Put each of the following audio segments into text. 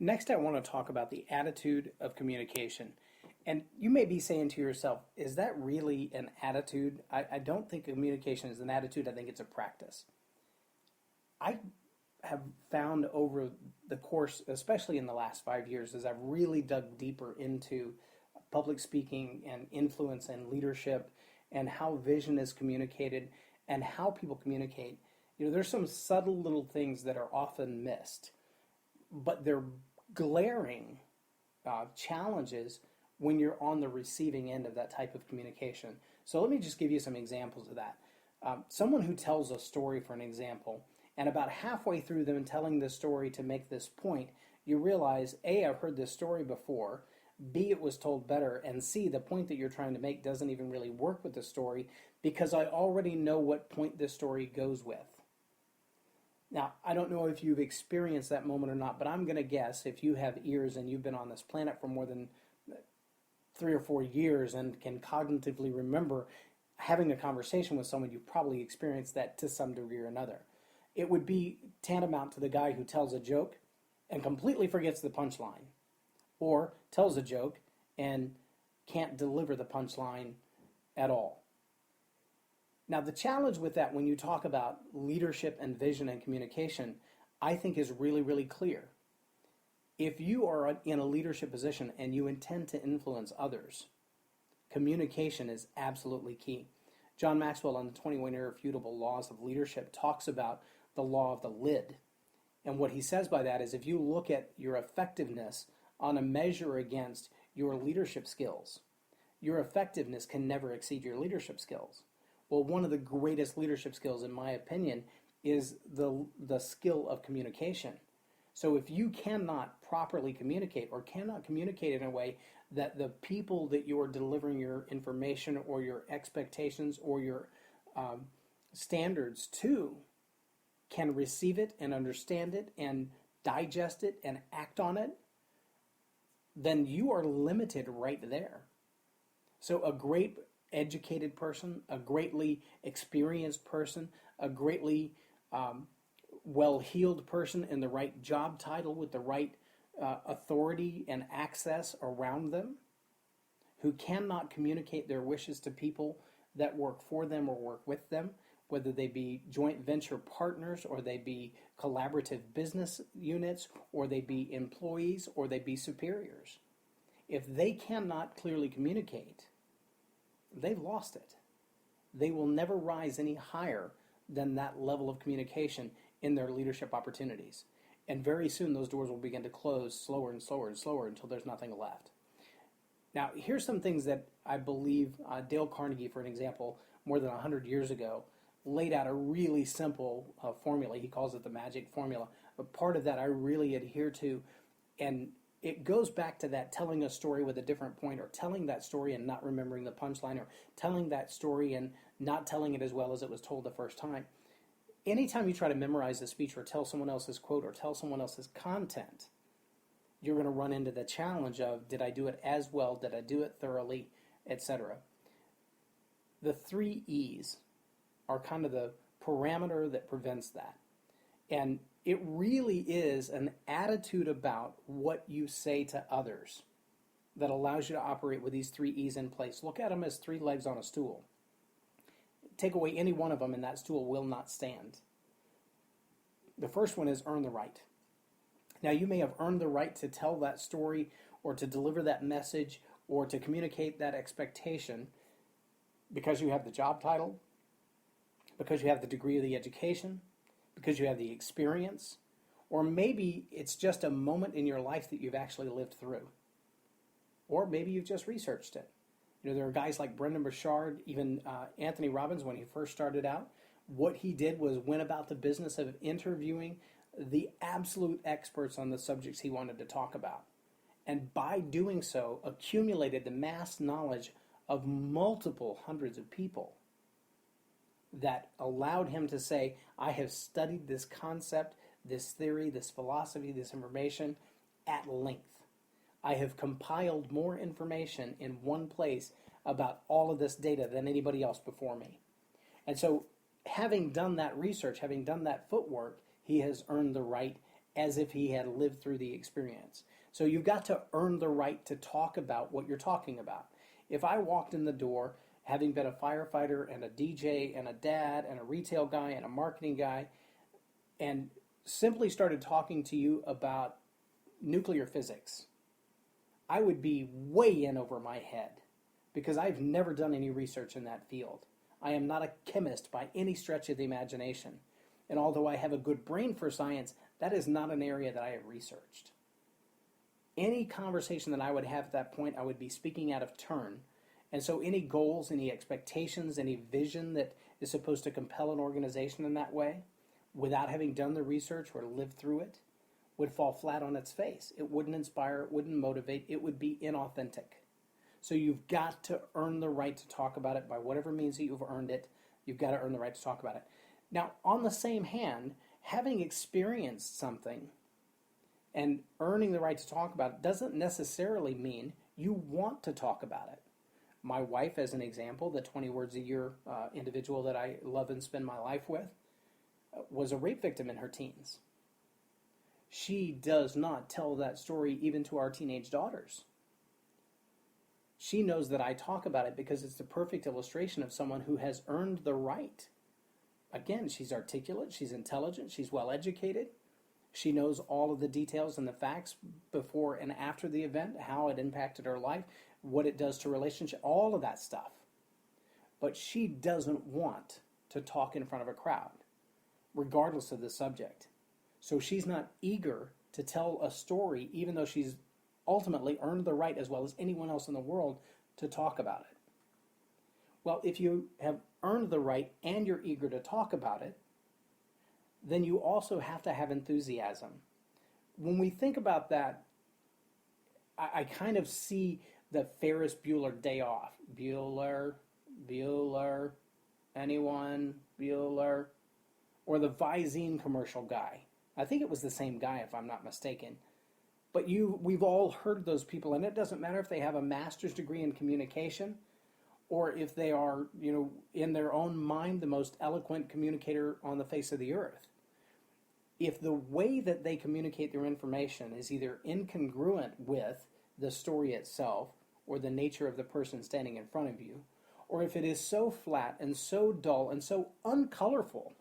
Next, I want to talk about the attitude of communication. And you may be saying to yourself, is that really an attitude? I don't think communication is an attitude. I think it's a practice. I have found over the course, especially in the last 5 years, as I've really dug deeper into public speaking and influence and leadership and how vision is communicated and how people communicate, there's some subtle little things that are often missed, but they're glaring challenges when you're on the receiving end of that type of communication. So let me just give you some examples of that. Someone who tells a story, for an example, and about halfway through them telling this story to make this point, you realize, A, I've heard this story before, B, it was told better, and C, the point that you're trying to make doesn't even really work with the story because I already know what point this story goes with. Now, I don't know if you've experienced that moment or not, but I'm going to guess if you have ears and you've been on this planet for more than 3 or 4 years and can cognitively remember having a conversation with someone, you've probably experienced that to some degree or another. It would be tantamount to the guy who tells a joke and completely forgets the punchline, or tells a joke and can't deliver the punchline at all. Now, the challenge with that when you talk about leadership and vision and communication, I think is really, really clear. If you are in a leadership position and you intend to influence others, communication is absolutely key. John Maxwell on the 21 Irrefutable Laws of Leadership talks about the law of the lid. And what he says by that is if you look at your effectiveness on a measure against your leadership skills, your effectiveness can never exceed your leadership skills. Well, one of the greatest leadership skills, in my opinion, is the skill of communication. So if you cannot properly communicate or cannot communicate in a way that the people that you are delivering your information or your expectations or your standards to can receive it and understand it and digest it and act on it, then you are limited right there. So a great educated person, a greatly experienced person, a greatly well-heeled person in the right job title with the right authority and access around them, who cannot communicate their wishes to people that work for them or work with them, whether they be joint venture partners or they be collaborative business units or they be employees or they be superiors. If they cannot clearly communicate, they've lost it. They will never rise any higher than that level of communication in their leadership opportunities. And very soon those doors will begin to close slower and slower and slower until there's nothing left. Now, here's some things that I believe Dale Carnegie, for an example, more than 100 years ago, laid out a really simple formula. He calls it the magic formula. But part of that I really adhere to, and it goes back to that telling a story with a different point, or telling that story and not remembering the punchline, or telling that story and not telling it as well as it was told the first time. Anytime you try to memorize a speech or tell someone else's quote or tell someone else's content, you're going to run into the challenge of, did I do it as well? Did I do it thoroughly? Etc. The 3 E's are kind of the parameter that prevents that. And it really is an attitude about what you say to others that allows you to operate with these 3 E's in place. Look at them as 3 legs on a stool. Take away any one of them and that stool will not stand. The first one is earn the right. Now, you may have earned the right to tell that story or to deliver that message or to communicate that expectation because you have the job title, because you have the degree of the education, because you have the experience, or maybe it's just a moment in your life that you've actually lived through. Or maybe you've just researched it. There are guys like Brendan Burchard, even Anthony Robbins, when he first started out. What he did was went about the business of interviewing the absolute experts on the subjects he wanted to talk about. And by doing so, accumulated the mass knowledge of multiple hundreds of people that allowed him to say, I have studied this concept, this theory, this philosophy, this information at length. I have compiled more information in one place about all of this data than anybody else before me. And so, having done that research, having done that footwork, he has earned the right as if he had lived through the experience. So you've got to earn the right to talk about what you're talking about. If I walked in the door having been a firefighter and a DJ and a dad and a retail guy and a marketing guy and simply started talking to you about nuclear physics, I would be way in over my head because I've never done any research in that field. I am not a chemist by any stretch of the imagination. And although I have a good brain for science, that is not an area that I have researched. Any conversation that I would have at that point, I would be speaking out of turn. And so any goals, any expectations, any vision that is supposed to compel an organization in that way, without having done the research or lived through it, would fall flat on its face. It wouldn't inspire, it wouldn't motivate, it would be inauthentic. So you've got to earn the right to talk about it by whatever means that you've earned it. You've got to earn the right to talk about it. Now, on the same hand, having experienced something and earning the right to talk about it doesn't necessarily mean you want to talk about it. My wife, as an example, the 20 words a year individual that I love and spend my life with, was a rape victim in her teens. She does not tell that story even to our teenage daughters. She knows that I talk about it because it's the perfect illustration of someone who has earned the right. Again, she's articulate, she's intelligent, she's well educated. She knows all of the details and the facts before and after the event, how it impacted her life, what it does to relationship, all of that stuff. But she doesn't want to talk in front of a crowd, regardless of the subject. So she's not eager to tell a story, even though she's ultimately earned the right, as well as anyone else in the world, to talk about it. Well, if you have earned the right and you're eager to talk about it, then you also have to have enthusiasm. When we think about that, I kind of see the Ferris Bueller day off. Bueller, anyone, Bueller, or the Visine commercial guy. I think it was the same guy, if I'm not mistaken. But we've all heard those people, and it doesn't matter if they have a master's degree in communication or if they are, in their own mind, the most eloquent communicator on the face of the earth. If the way that they communicate their information is either incongruent with the story itself or the nature of the person standing in front of you, or if it is so flat and so dull and so uncolorful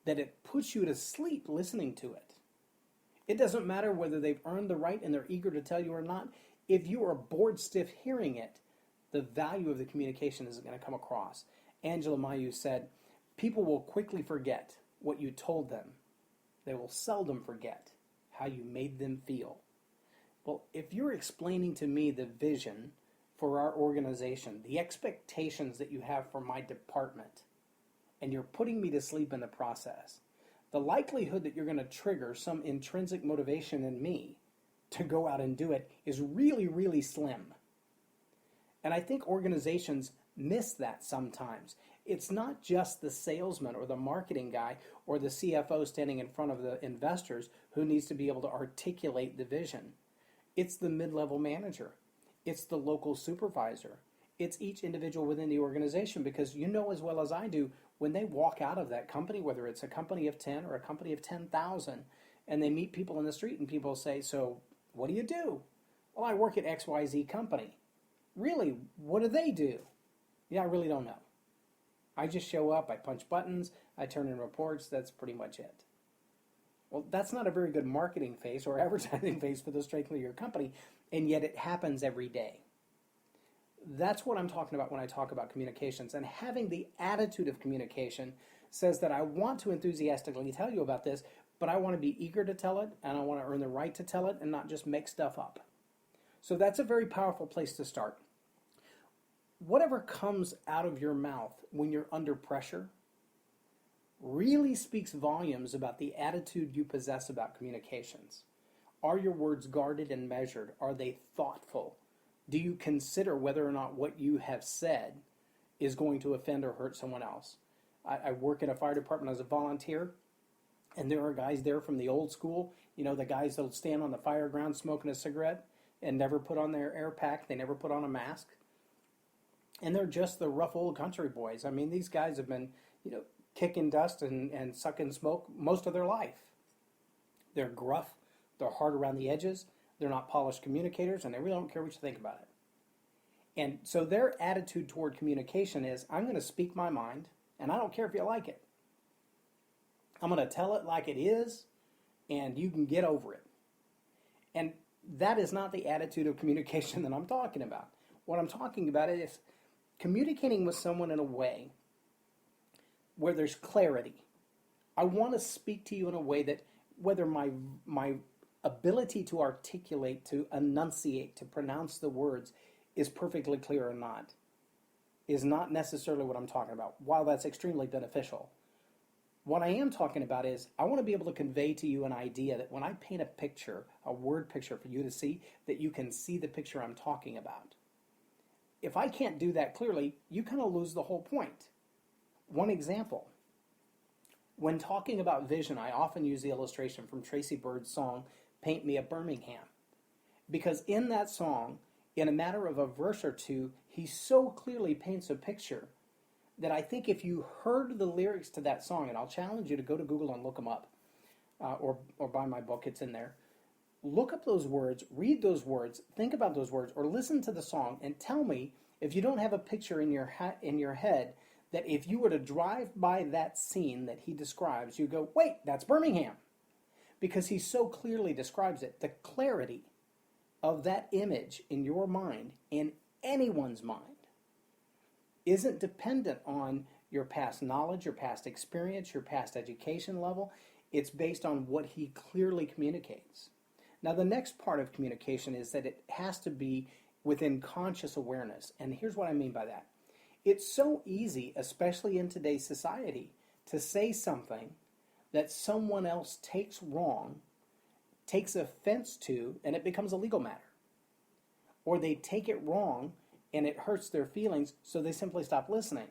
that it puts you to sleep listening to it. It doesn't matter whether they've earned the right and they're eager to tell you or not. If you are bored stiff hearing it, the value of the communication isn't going to come across. Angela Mayu said, people will quickly forget what you told them. They will seldom forget how you made them feel. Well, if you're explaining to me the vision for our organization, the expectations that you have for my department, and you're putting me to sleep in the process, the likelihood that you're going to trigger some intrinsic motivation in me to go out and do it is really, really slim. And I think organizations miss that sometimes. It's not just the salesman or the marketing guy or the CFO standing in front of the investors who needs to be able to articulate the vision. It's the mid-level manager. It's the local supervisor. It's each individual within the organization, because you know as well as I do, when they walk out of that company, whether it's a company of 10 or a company of 10,000, and they meet people in the street and people say, so what do you do? Well, I work at XYZ company. Really? What do they do? Yeah, I really don't know. I just show up, I punch buttons, I turn in reports, that's pretty much it. Well, that's not a very good marketing face or advertising face for the strength of your company, and yet it happens every day. That's what I'm talking about when I talk about communications. And having the attitude of communication says that I want to enthusiastically tell you about this, but I want to be eager to tell it, and I want to earn the right to tell it and not just make stuff up. So that's a very powerful place to start. Whatever comes out of your mouth when you're under pressure really speaks volumes about the attitude you possess about communications. Are your words guarded and measured? Are they thoughtful? Do you consider whether or not what you have said is going to offend or hurt someone else? I work in a fire department as a volunteer, and there are guys there from the old school, the guys that'll stand on the fire ground smoking a cigarette and never put on their air pack, they never put on a mask. And they're just the rough old country boys. I mean, these guys have been, kicking dust and sucking smoke most of their life. They're gruff, they're hard around the edges, they're not polished communicators, and they really don't care what you think about it. And so their attitude toward communication is, I'm going to speak my mind, and I don't care if you like it. I'm going to tell it like it is, and you can get over it. And that is not the attitude of communication that I'm talking about. What I'm talking about is communicating with someone in a way where there's clarity. I want to speak to you in a way that whether my ability to articulate, to enunciate, to pronounce the words is perfectly clear or not, is not necessarily what I'm talking about, while that's extremely beneficial. What I am talking about is I want to be able to convey to you an idea that when I paint a picture, a word picture for you to see, that you can see the picture I'm talking about. If I can't do that clearly, you kind of lose the whole point. One example. When talking about vision, I often use the illustration from Tracy Bird's song, Paint Me a Birmingham. Because in that song, in a matter of a verse or two, he so clearly paints a picture that I think if you heard the lyrics to that song, and I'll challenge you to go to Google and look them up, or buy my book, it's in there. Look up those words, read those words, think about those words, or listen to the song, and tell me if you don't have a picture in your head that if you were to drive by that scene that he describes, you go, wait, that's Birmingham. Because he so clearly describes it. The clarity of that image in your mind, in anyone's mind, isn't dependent on your past knowledge, your past experience, your past education level. It's based on what he clearly communicates. Now, the next part of communication is that it has to be within conscious awareness. And here's what I mean by that. It's so easy, especially in today's society, to say something that someone else takes wrong, takes offense to, and it becomes a legal matter. Or they take it wrong and it hurts their feelings, so they simply stop listening.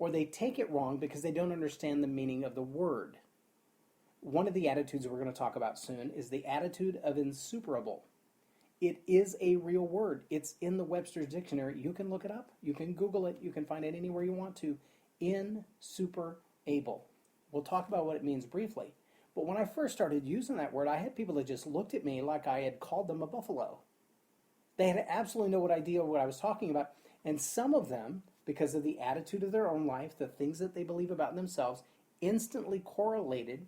Or they take it wrong because they don't understand the meaning of the word. One of the attitudes we're going to talk about soon is the attitude of insuperable. It is a real word. It's in the Webster's Dictionary. You can look it up. You can Google it. You can find it anywhere you want to. Insuperable. We'll talk about what it means briefly. But when I first started using that word, I had people that just looked at me like I had called them a buffalo. They had absolutely no idea what I was talking about. And some of them, because of the attitude of their own life, the things that they believe about themselves, instantly correlated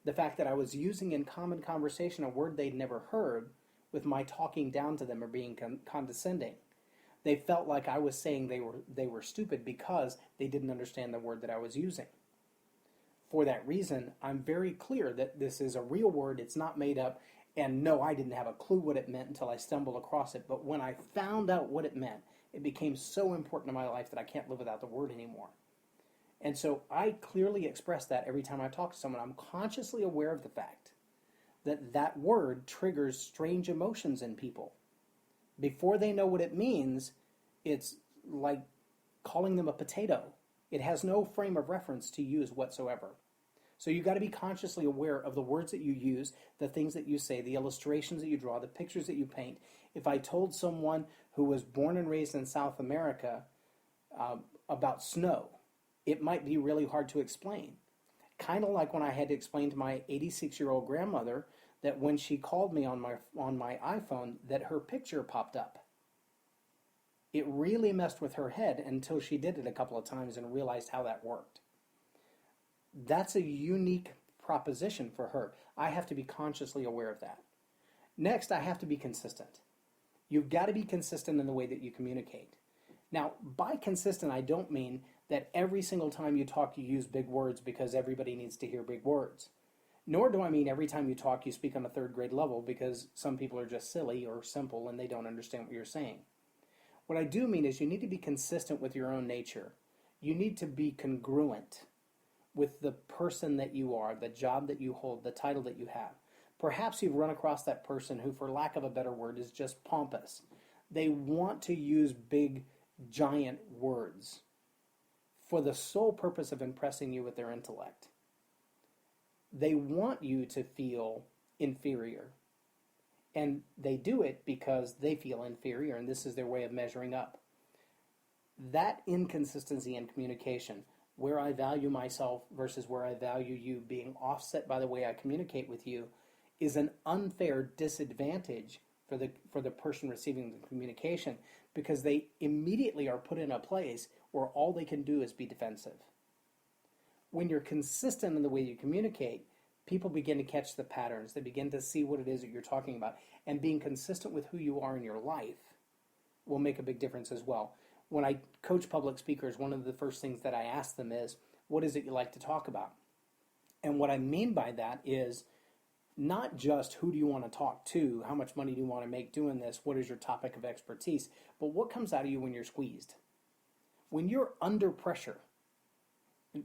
the fact that I was using in common conversation a word they'd never heard with my talking down to them or being condescending. They felt like I was saying they were stupid because they didn't understand the word that I was using. For that reason, I'm very clear that this is a real word, it's not made up, and no, I didn't have a clue what it meant until I stumbled across it. But when I found out what it meant, it became so important in my life that I can't live without the word anymore. And so I clearly express that every time I talk to someone. I'm consciously aware of the fact that that word triggers strange emotions in people. Before they know what it means, it's like calling them a potato. It has no frame of reference to use whatsoever. So you've got to be consciously aware of the words that you use, the things that you say, the illustrations that you draw, the pictures that you paint. If I told someone who was born and raised in South America about snow, it might be really hard to explain. Kind of like when I had to explain to my 86-year-old grandmother that when she called me on my iPhone, that her picture popped up. It really messed with her head until she did it a couple of times and realized how that worked. That's a unique proposition for her. I have to be consciously aware of that. Next, I have to be consistent. You've got to be consistent in the way that you communicate. Now, by consistent, I don't mean that every single time you talk you use big words because everybody needs to hear big words. Nor do I mean every time you talk you speak on a third grade level because some people are just silly or simple and they don't understand what you're saying. What I do mean is you need to be consistent with your own nature. You need to be congruent with the person that you are, the job that you hold, the title that you have. Perhaps you've run across that person who, for lack of a better word, is just pompous. They want to use big, giant words for the sole purpose of impressing you with their intellect. They want you to feel inferior. And they do it because they feel inferior, and this is their way of measuring up. That inconsistency in communication where I value myself versus where I value you being offset by the way I communicate with you is an unfair disadvantage for the person receiving the communication, because they immediately are put in a place where all they can do is be defensive. When you're consistent in the way you communicate, people begin to catch the patterns. They begin to see what it is that you're talking about. And being consistent with who you are in your life will make a big difference as well. When I coach public speakers, one of the first things that I ask them is, what is it you like to talk about? And what I mean by that is not just who do you want to talk to, how much money do you want to make doing this, what is your topic of expertise, but what comes out of you when you're squeezed? When you're under pressure,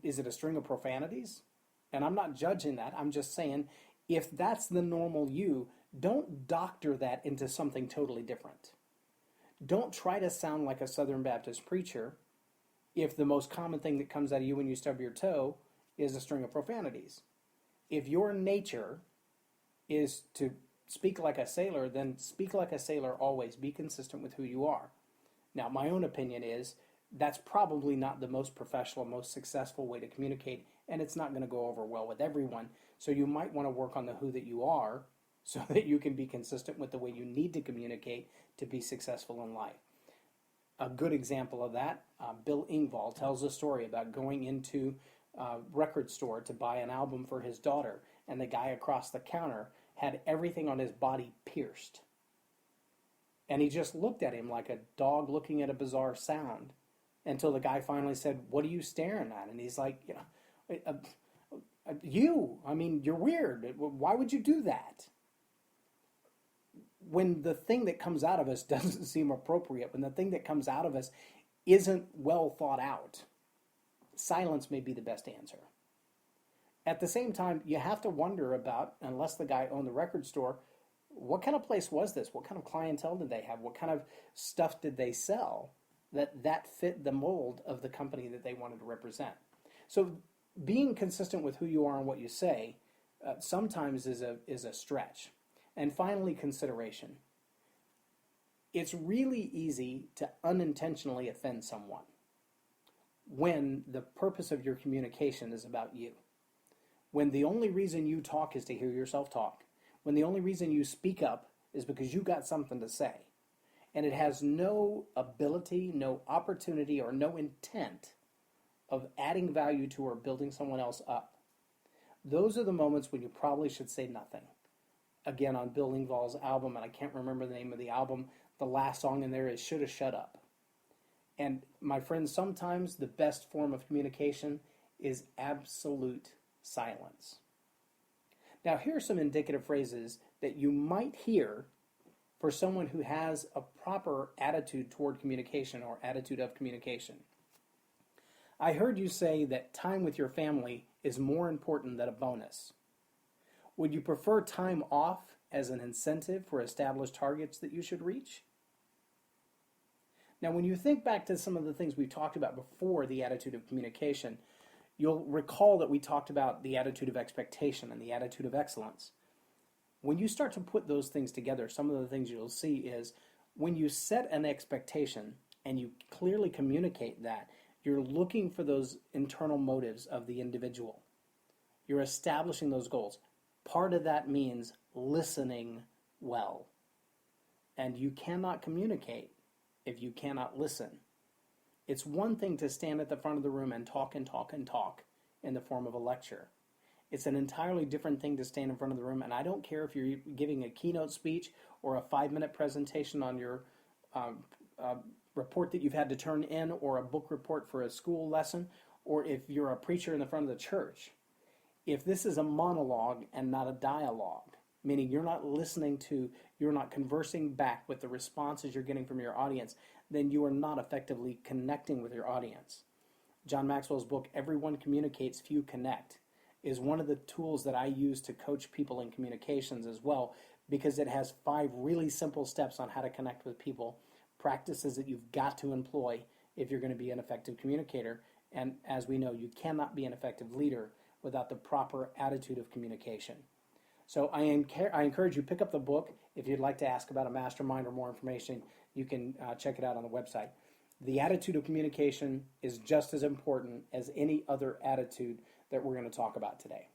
is it a string of profanities? And I'm not judging that. I'm just saying, if that's the normal you, don't doctor that into something totally different. Don't try to sound like a Southern Baptist preacher if the most common thing that comes out of you when you stub your toe is a string of profanities. If your nature is to speak like a sailor, then speak like a sailor always. Be consistent with who you are. Now, my own opinion is that's probably not the most professional, most successful way to communicate, and it's not going to go over well with everyone. So you might want to work on the who that you are so that you can be consistent with the way you need to communicate to be successful in life. A good example of that, Bill Engvall tells a story about going into a record store to buy an album for his daughter, and the guy across the counter had everything on his body pierced. And he just looked at him like a dog looking at a bizarre sound until the guy finally said, "What are you staring at?" And he's like, you're weird. Why would you do that? When the thing that comes out of us doesn't seem appropriate, when the thing that comes out of us isn't well thought out, silence may be the best answer. At the same time, you have to wonder about, unless the guy owned the record store, what kind of place was this? What kind of clientele did they have? What kind of stuff did they sell that fit the mold of the company that they wanted to represent? So being consistent with who you are and what you say sometimes is a stretch. And finally, consideration. It's really easy to unintentionally offend someone when the purpose of your communication is about you. When the only reason you talk is to hear yourself talk. When the only reason you speak up is because you got something to say. And it has no ability, no opportunity, or no intent of adding value to or building someone else up. Those are the moments when you probably should say nothing. Again, on Bill Engvall's album, and I can't remember the name of the album, the last song in there is "Shoulda Shut Up." And my friends, sometimes the best form of communication is absolute silence. Now, here are some indicative phrases that you might hear for someone who has a proper attitude toward communication or attitude of communication. I heard you say that time with your family is more important than a bonus. Would you prefer time off as an incentive for established targets that you should reach? Now, when you think back to some of the things we've talked about before the attitude of communication, you'll recall that we talked about the attitude of expectation and the attitude of excellence. When you start to put those things together, some of the things you'll see is when you set an expectation and you clearly communicate that, you're looking for those internal motives of the individual. You're establishing those goals. Part of that means listening well. And you cannot communicate if you cannot listen. It's one thing to stand at the front of the room and talk and talk and talk in the form of a lecture. It's an entirely different thing to stand in front of the room, and I don't care if you're giving a keynote speech or a 5-minute presentation on your report that you've had to turn in, or a book report for a school lesson, or if you're a preacher in the front of the church. If this is a monologue and not a dialogue, meaning you're not listening to, you're not conversing back with the responses you're getting from your audience, then you are not effectively connecting with your audience. John Maxwell's book, Everyone Communicates, Few Connect, is one of the tools that I use to coach people in communications as well, because it has 5 really simple steps on how to connect with people, practices that you've got to employ if you're going to be an effective communicator. And as we know, you cannot be an effective leader without the proper attitude of communication. So I encourage you to pick up the book. If you'd like to ask about a mastermind or more information, you can check it out on the website. The attitude of communication is just as important as any other attitude that we're going to talk about today.